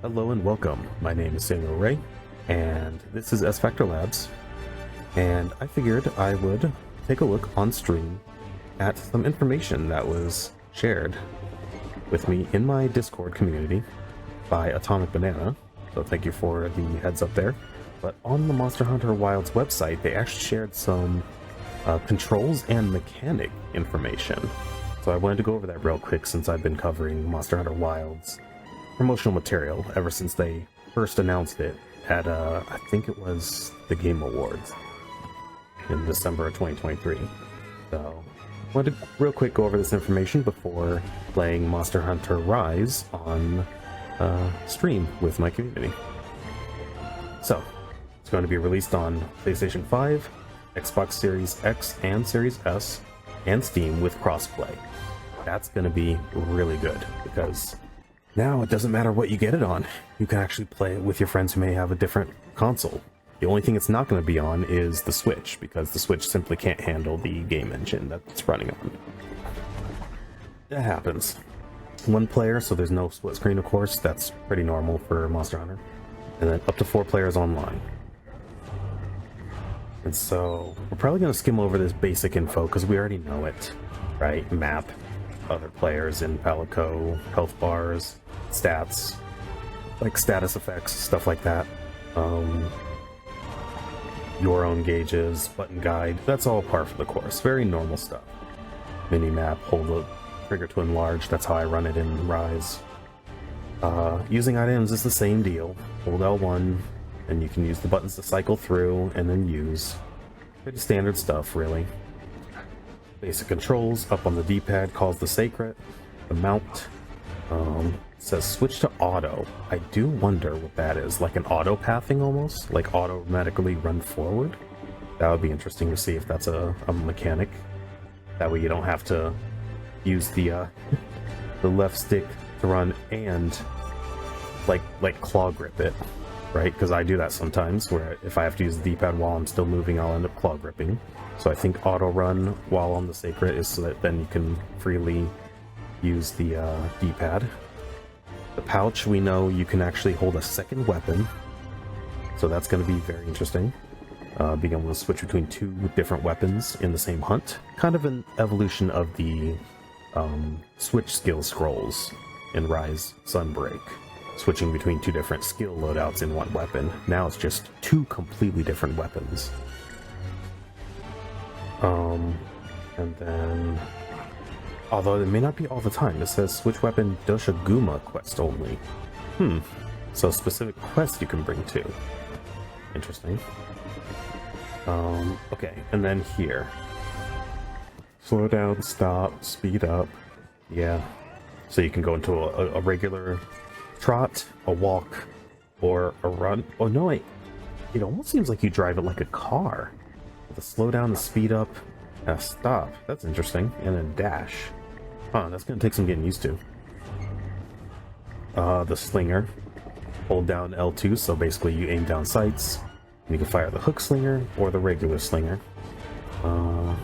Hello and welcome. My name is Samuel Ray, and this is S-Factor Labs. And I figured I would take a look on stream at some information that was shared with me in my Discord community by Atomic Banana. So thank you for the heads up there. But on the Monster Hunter Wilds website, they actually shared some controls and mechanic information. So I wanted to go over that real quick since I've been covering Monster Hunter Wilds promotional material ever since they first announced it at I think it was the Game Awards in December of 2023. So I wanted to real quick go over this information before playing Monster Hunter Rise on stream with my community. So it's going to be released on PlayStation 5, Xbox Series X and Series S, and Steam with crossplay. That's going to be really good because now it doesn't matter what you get it on. You can actually play it with your friends who may have a different console. The only thing it's not going to be on is the Switch, because the Switch simply can't handle the game engine that it's running on. That happens. One player, so there's no split screen, of course. That's pretty normal for Monster Hunter. And then up to 4 players online. And so we're probably going to skim over this basic info because we already know it, right? Map, other players in Palico, health bars, stats, like status effects, stuff like that. Your own gauges, button guide, that's all par for the course. Very normal stuff. Mini-map, hold the trigger to enlarge, that's how I run it in Rise. Using items is the same deal. Hold L1, and you can use the buttons to cycle through, and then use. Pretty standard stuff, really. Basic controls, up on the D-pad calls the Sacred. The mount says switch to auto. I do wonder what that is, like an auto pathing almost? Like automatically run forward? That would be interesting to see if that's a mechanic. That way you don't have to use the left stick to run and like claw grip it, right? Because I do that sometimes, where if I have to use the D-pad while I'm still moving, I'll end up claw gripping. So I think auto run while on the Sacred is so that then you can freely use the D-pad. The pouch, we know you can actually hold a second weapon, so that's going to be very interesting. Being able to switch between 2 different weapons in the same hunt. Kind of an evolution of the switch skill scrolls in Rise Sunbreak. Switching between 2 different skill loadouts in one weapon. Now it's just 2 completely different weapons. And then, although it may not be all the time, it says switch weapon Doshaguma quest only. So specific quests you can bring too. Interesting. Okay, and then here. Slow down, stop, speed up. Yeah. So you can go into a regular trot, a walk, or a run. Oh no, it almost seems like you drive it like a car. With a slow down, a speed up, and a stop. That's interesting. And then dash. Huh, that's gonna take some getting used to. The slinger. Hold down L2, so basically you aim down sights. And you can fire the hook slinger or the regular slinger. So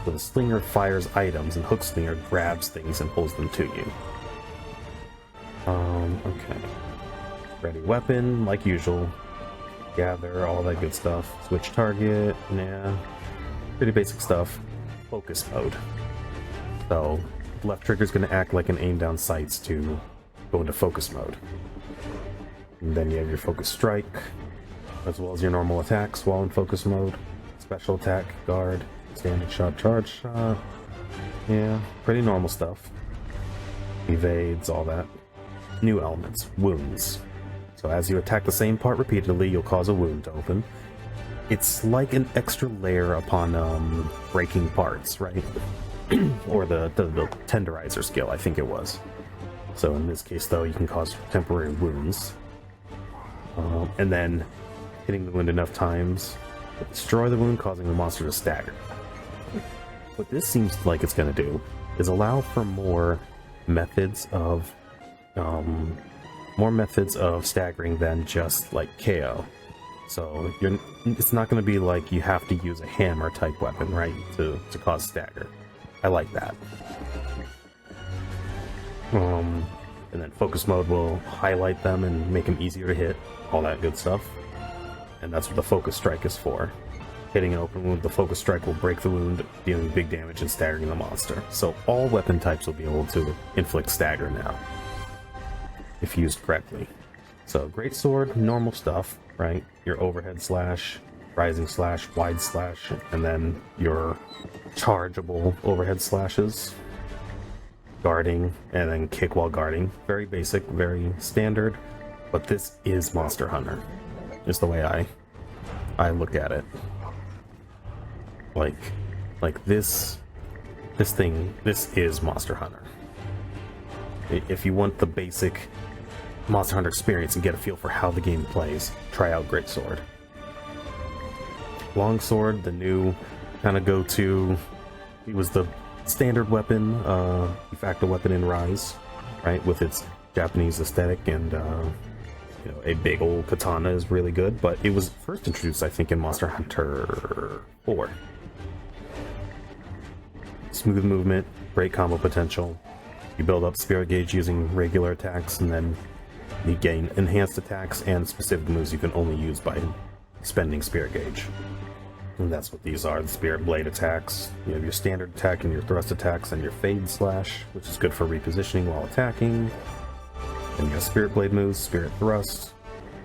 the slinger fires items, and hook slinger grabs things and pulls them to you. Okay. Ready weapon, like usual. Gather, all that good stuff. Switch target, yeah. Pretty basic stuff. Focus mode. So, left trigger is going to act like an aim down sights to go into focus mode. And then you have your focus strike, as well as your normal attacks while in focus mode. Special attack, guard, standing shot, charge shot. Yeah, pretty normal stuff. Evades, all that. New elements, wounds. So as you attack the same part repeatedly, you'll cause a wound to open. It's like an extra layer upon breaking parts, right? Or the tenderizer skill, I think it was. So in this case, though, you can cause temporary wounds. And then hitting the wound enough times will destroy the wound, causing the monster to stagger. What this seems like it's going to do is allow for more methods of staggering than just like KO. So it's not going to be like you have to use a hammer type weapon, right, to cause stagger. I like that. And then focus mode will highlight them and make them easier to hit, all that good stuff. And that's what the focus strike is for. Hitting an open wound, the focus strike will break the wound, dealing big damage and staggering the monster. So all weapon types will be able to inflict stagger now, if used correctly. So greatsword, normal stuff, right? Your overhead slash, rising slash, wide slash, and then your chargeable overhead slashes. Guarding, and then kick while guarding. Very basic, very standard, but this is Monster Hunter. Is the way I look at it. Like this is Monster Hunter. If you want the basic Monster Hunter experience and get a feel for how the game plays, try out Greatsword. Longsword, the new kind of go-to. It was the standard weapon, de facto weapon in Rise, right? With its Japanese aesthetic, and you know, a big old katana is really good. But it was first introduced, I think, in Monster Hunter 4. Smooth movement, great combo potential. You build up spirit gauge using regular attacks, and then you gain enhanced attacks and specific moves you can only use by spending spirit gauge. And that's what these are, the Spirit Blade attacks. You have your standard attack and your thrust attacks and your Fade Slash, which is good for repositioning while attacking. And you have Spirit Blade moves, Spirit Thrust,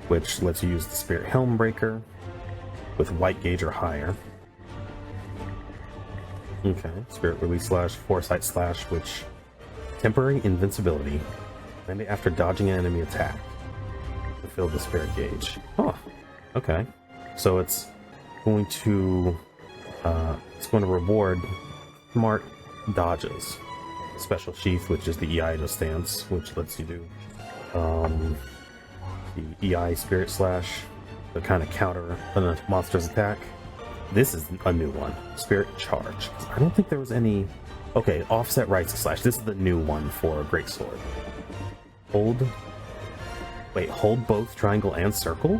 which lets you use the Spirit Helm Breaker with White Gauge or higher. Okay, Spirit Release Slash, Foresight Slash, which temporary invincibility, and after dodging an enemy attack to fill the Spirit Gauge. Oh, okay. So it's going to reward smart dodges. Special Sheath, which is the EI stance, which lets you do the EI Spirit Slash to kind of counter a monster's attack. This is a new one, Spirit Charge. I don't think there was any. Okay, Offset Rising Slash. This is the new one for Greatsword. Hold both triangle and circle?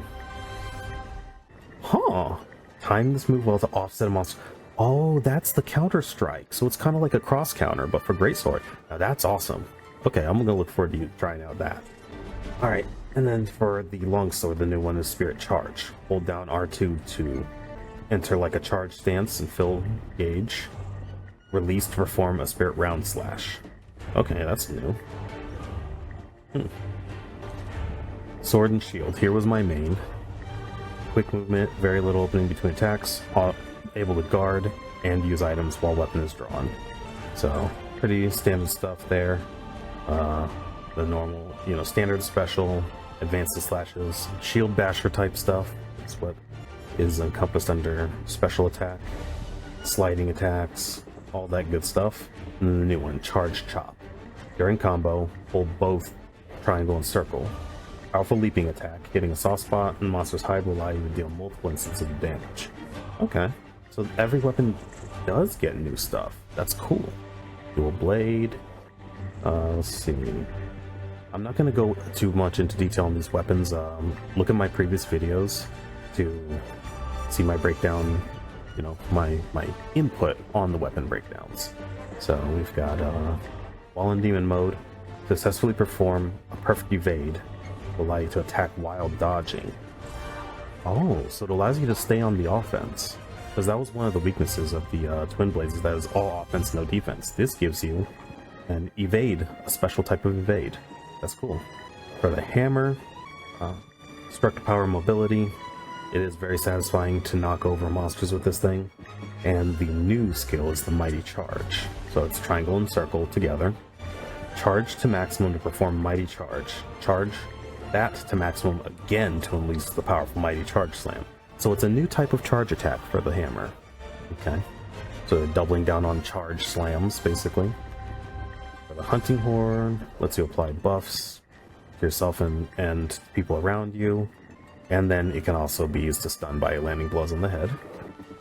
Huh. Time this move well to offset a monster. Oh, that's the counter strike. So it's kind of like a cross counter, but for Greatsword. Now that's awesome. Okay, I'm gonna look forward to you trying out that. Alright, and then for the longsword, the new one is Spirit Charge. Hold down R2 to enter like a charge stance and fill gauge. Release to perform a Spirit Round Slash. Okay, that's new. Sword and Shield. Here was my main. Quick movement, very little opening between attacks, able to guard and use items while weapon is drawn. So, pretty standard stuff there. The normal, standard special, advanced slashes, shield basher type stuff. That's what is encompassed under special attack, sliding attacks, all that good stuff. And then the new one, Charge Chop. During combo, hold both triangle and circle. Powerful leaping attack, hitting a soft spot and monster's hide will allow you to deal multiple instances of damage. Okay, so every weapon does get new stuff. That's cool. Dual blade. Let's see. I'm not going to go too much into detail on these weapons. Look at my previous videos to see my breakdown, my input on the weapon breakdowns. So we've got while in demon mode, successfully perform a perfect evade will allow you to attack while dodging. Oh, so it allows you to stay on the offense. Because that was one of the weaknesses of the Twin Blades, is that it was all offense, no defense. This gives you an evade, a special type of evade. That's cool. For the hammer, structure power mobility, it is very satisfying to knock over monsters with this thing. And the new skill is the Mighty Charge. So it's triangle and circle together. Charge to maximum to perform Mighty Charge. Charge that to maximum again to unleash the powerful Mighty Charge Slam. So it's a new type of charge attack for the hammer. Okay. So doubling down on charge slams, basically. For the hunting horn, lets you apply buffs to yourself and people around you. And then it can also be used to stun by landing blows on the head.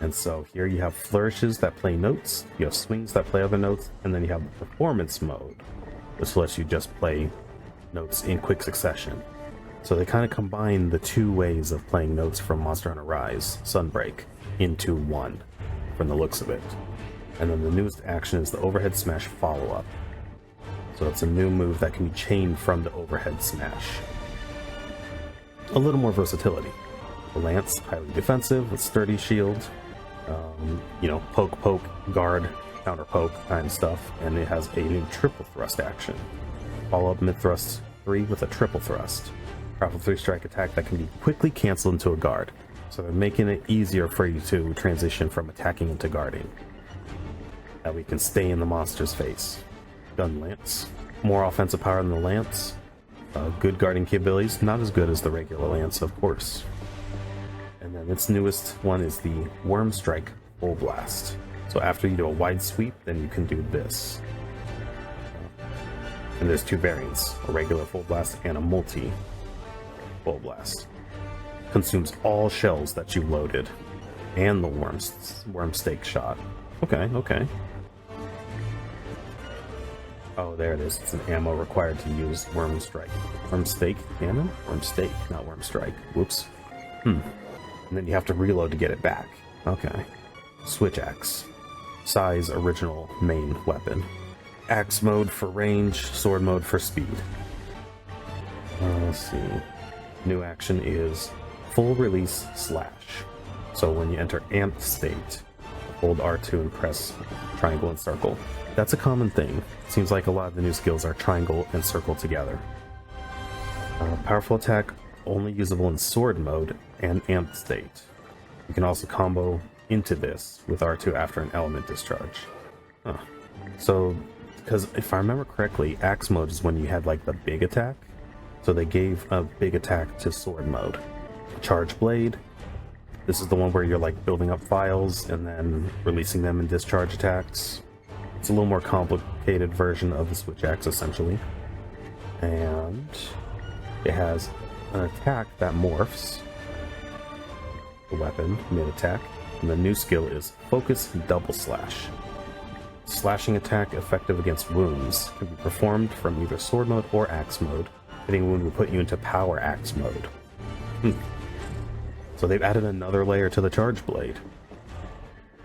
And so here you have flourishes that play notes, you have swings that play other notes, and then you have the performance mode, which lets you just play notes in quick succession. So they kind of combine the two ways of playing notes from Monster Hunter Rise, Sunbreak, into one, from the looks of it. And then the newest action is the Overhead Smash follow-up. So it's a new move that can be chained from the overhead smash. A little more versatility. The lance, highly defensive with sturdy shield. You know, poke, poke, guard, counter poke kind of stuff. And it has a new triple thrust action. Follow up mid thrust 3 with a triple thrust. Powerful 3-strike attack that can be quickly canceled into a guard. So they're making it easier for you to transition from attacking into guarding. That we can stay in the monster's face. Gun lance. More offensive power than the lance. Good guarding capabilities. Not as good as the regular lance, of course. And then its newest one is the Worm Strike Full Blast. So after you do a wide sweep, then you can do this. And there's 2 variants, a regular Full Blast and a multi Full Blast. Consumes all shells that you loaded. And the worm stake shot. Okay, okay. Oh, there it is. It's an ammo required to use Worm Strike. Worm Stake cannon? Worm Stake, not Worm Strike. Whoops. And then you have to reload to get it back. Okay. Switch Axe. Size original main weapon. Axe mode for range, sword mode for speed. Let's see. New action is Full Release Slash. So when you enter amped state, hold R2 and press triangle and circle. That's a common thing. Seems like a lot of the new skills are triangle and circle together. Powerful attack only usable in sword mode and amped state. You can also combo into this with R2 after an element discharge. Huh. So, because if I remember correctly, axe mode is when you had like the big attack. So they gave a big attack to sword mode. Charge blade. This is the one where you're like building up files and then releasing them in discharge attacks. It's a little more complicated version of the switch axe essentially. And it has an attack that morphs the weapon mid-attack. And the new skill is Focus Double Slash. Slashing attack effective against wounds can be performed from either sword mode or axe mode. Hitting a wound will put you into power axe mode. So they've added another layer to the charge blade.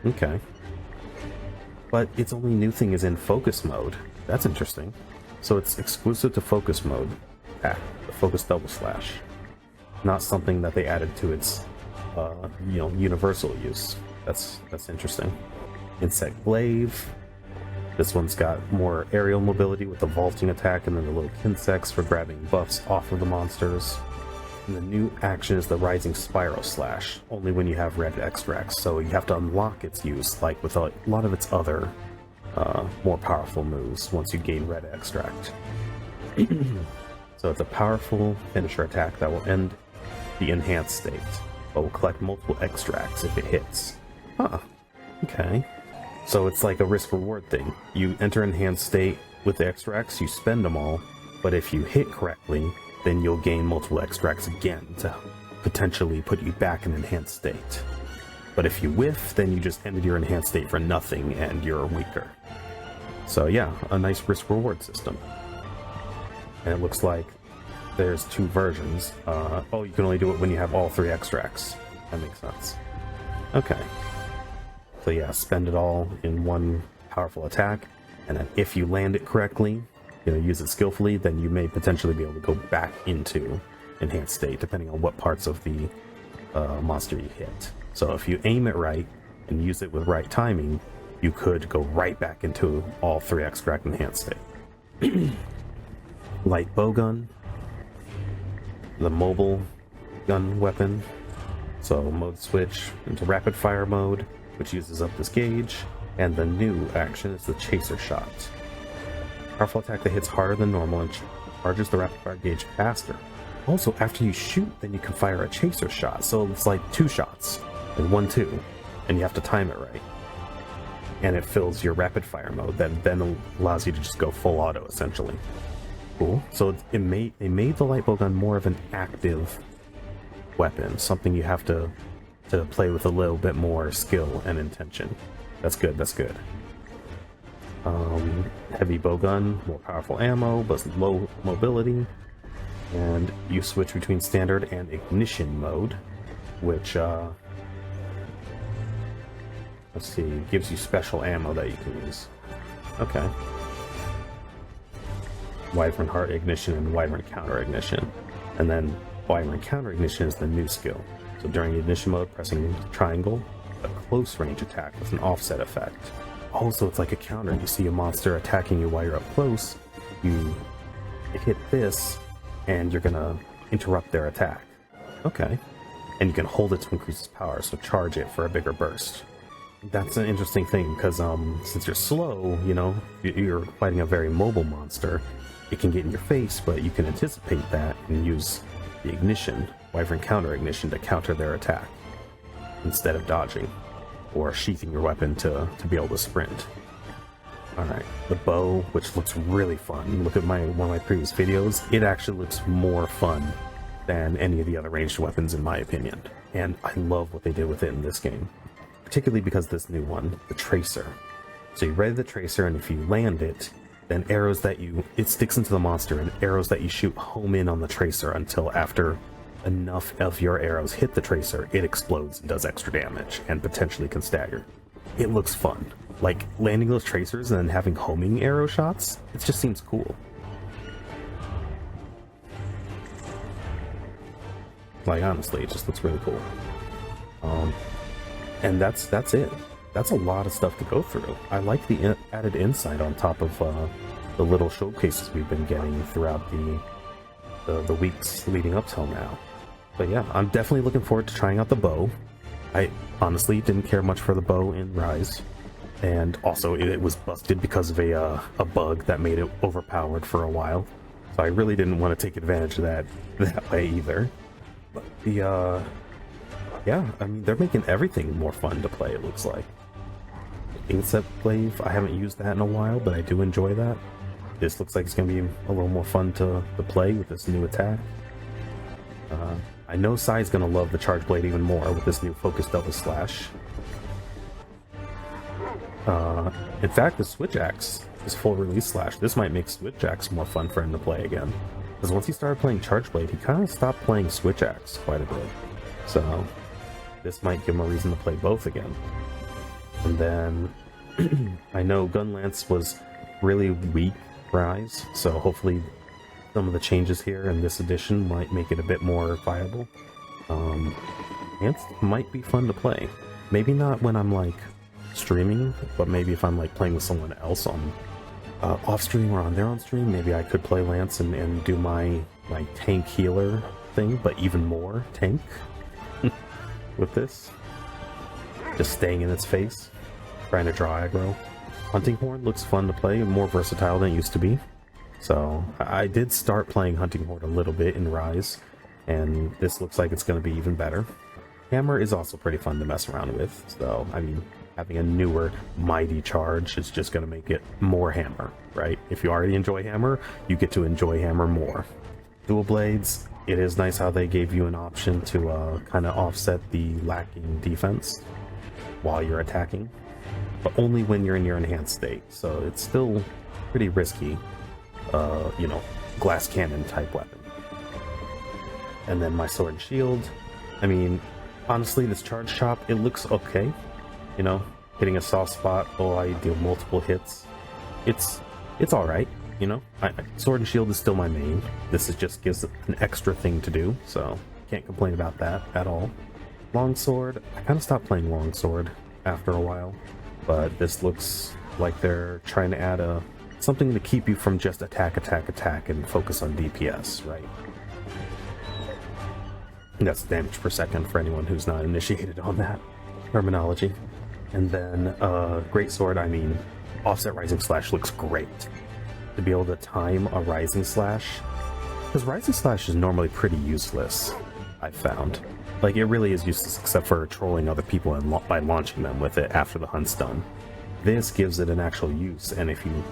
Okay. But its only new thing is in focus mode. That's interesting. So it's exclusive to focus mode. The Focus Double Slash. Not something that they added to its universal use. That's interesting. Insect Glaive. This one's got more aerial mobility with the vaulting attack and then the little insects for grabbing buffs off of the monsters. And the new action is the Rising Spiral Slash, only when you have red extracts, so you have to unlock its use, like with a lot of its other more powerful moves once you gain red extract. So it's a powerful finisher attack that will end the enhanced state, but will collect multiple extracts if it hits. Huh, okay. So it's like a risk-reward thing. You enter enhanced state with the extracts, you spend them all, but if you hit correctly, then you'll gain multiple extracts again to potentially put you back in enhanced state. But if you whiff, then you just ended your enhanced state for nothing and you're weaker. So yeah, a nice risk-reward system. And it looks like there's 2 versions. Oh, you can only do it when you have all 3 extracts. That makes sense. Okay. So yeah, spend it all in one powerful attack, and then if you land it correctly, use it skillfully, then you may potentially be able to go back into enhanced state, depending on what parts of the monster you hit. So if you aim it right and use it with right timing, you could go right back into all 3 extract enhanced state. Light bowgun, the mobile gun weapon. So mode switch into rapid fire mode, which uses up this gauge, and the new action is the chaser shot. Powerful attack that hits harder than normal and charges the rapid fire gauge faster. Also, after you shoot, then you can fire a chaser shot, so it's like 2 shots, and 1-2, and you have to time it right. And it fills your rapid fire mode, that then allows you to just go full auto, essentially. Cool. So they made the light bowgun more of an active weapon, something you have to play with a little bit more skill and intention. That's good, that's good. Heavy bowgun, more powerful ammo, but low mobility. And you switch between standard and ignition mode, which, let's see, gives you special ammo that you can use. Okay. Wyvern Heart Ignition and Wyvern Counter Ignition. And then Wyvern Counter Ignition is the new skill. So during ignition mode, pressing triangle, a close range attack with an offset effect. Also, it's like a counter. You see a monster attacking you while you're up close, you hit this, and you're gonna interrupt their attack. Okay. And you can hold it to increase its power, so charge it for a bigger burst. That's an interesting thing, because since you're slow, you know, you're fighting a very mobile monster, it can get in your face, but you can anticipate that and use the ignition, Wyvern Counter Ignition, to counter their attack, instead of dodging, or sheathing your weapon to be able to sprint. Alright, the bow, which looks really fun. Look at one of my previous videos, it actually looks more fun than any of the other ranged weapons in my opinion. And I love what they did with it in this game. Particularly because this new one, the Tracer. So you ready the Tracer, and if you land it, then arrows that it sticks into the monster, and arrows that you shoot home in on the Tracer until after enough of your arrows hit the Tracer, it explodes and does extra damage, and potentially can stagger. It looks fun. Like, landing those Tracers and then having homing arrow shots, it just seems cool. Like, honestly, it just looks really cool. And that's it. That's a lot of stuff to go through. I like the added insight on top of the little showcases we've been getting throughout the weeks leading up till now. But yeah, I'm definitely looking forward to trying out the bow. I honestly didn't care much for the bow in Rise, and also it was busted because of a bug that made it overpowered for a while. So I really didn't want to take advantage of that way either. But yeah, I mean, they're making everything more fun to play, it looks like. Inset Glaive, I haven't used that in a while, but I do enjoy that. This looks like it's going to be a little more fun to play with this new attack. I know Sai's going to love the Charge Blade even more with this new Focus Double Slash. In fact, the Switch Axe, this full release slash, this might make Switch Axe more fun for him to play again. Because once he started playing Charge Blade, he kind of stopped playing Switch Axe quite a bit. So this might give him a reason to play both again. And then I know Gunlance was really weak Rise, so hopefully some of the changes here in this edition might make it a bit more viable. Lance might be fun to play. Maybe not when I'm like streaming, but maybe if I'm like playing with someone else on off stream or on their own stream, maybe I could play Lance and do my tank healer thing, but even more tank with this. Just staying in its face, trying to draw aggro. Hunting Horn looks fun to play, more versatile than it used to be. So I did start playing Hunting Horn a little bit in Rise, and this looks like it's going to be even better. Hammer is also pretty fun to mess around with, so I mean, having a newer Mighty Charge is just going to make it more Hammer, right? If you already enjoy Hammer, you get to enjoy Hammer more. Dual Blades, it is nice how they gave you an option to kind of offset the lacking defense while you're attacking, but only when you're in your enhanced state, so it's still pretty risky, you know, glass cannon type weapon. And then my Sword and Shield, I mean, honestly, this Charge Chop, it looks okay, you know, hitting a soft spot while I deal multiple hits, it's alright, you know. Sword and Shield is still my main. This just gives it an extra thing to do, so can't complain about that at all. Longsword, I kind of stopped playing Longsword after a while, but this looks like they're trying to add something to keep you from just attack and focus on DPS, right? And that's damage per second for anyone who's not initiated on that terminology. And then Greatsword, I mean, Offset Rising Slash looks great. To be able to time a Rising Slash, because Rising Slash is normally pretty useless, I've found. Like, it really is useless except for trolling other people and by launching them with it after the hunt's done. This gives it an actual use, and if you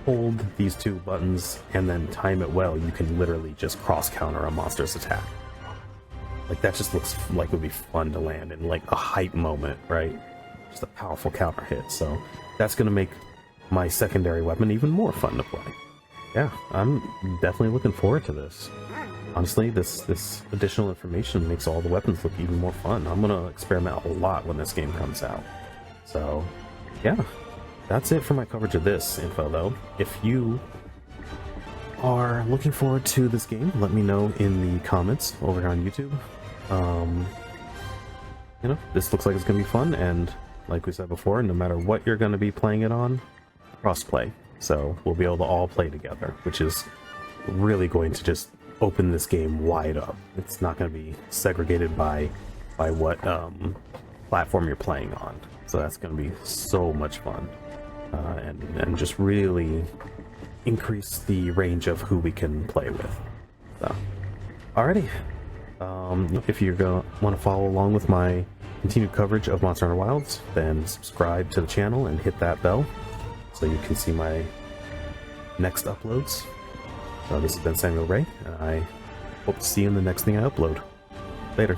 hold these two buttons and then time it well, you can literally just cross-counter a monster's attack. Like, that just looks like it would be fun to land in, like, a hype moment, right? Just a powerful counter hit, so that's going to make my secondary weapon even more fun to play. Yeah, I'm definitely looking forward to this. Honestly, this additional information makes all the weapons look even more fun. I'm gonna experiment a lot when this game comes out. So, yeah, that's it for my coverage of this info, though. If you are looking forward to this game, let me know in the comments over here on YouTube. You know, this looks like it's going to be fun, and like we said before, no matter what you're going to be playing it on, cross-play. So we'll be able to all play together, which is really going to just open this game wide up. It's not going to be segregated by what platform you're playing on. So that's going to be so much fun, and just really increase the range of who we can play with. So, alrighty. If you're gonna want to follow along with my continued coverage of Monster Hunter Wilds, then subscribe to the channel and hit that bell so you can see my next uploads. So this has been Samuel Ray, and I hope to see you in the next thing I upload. Later.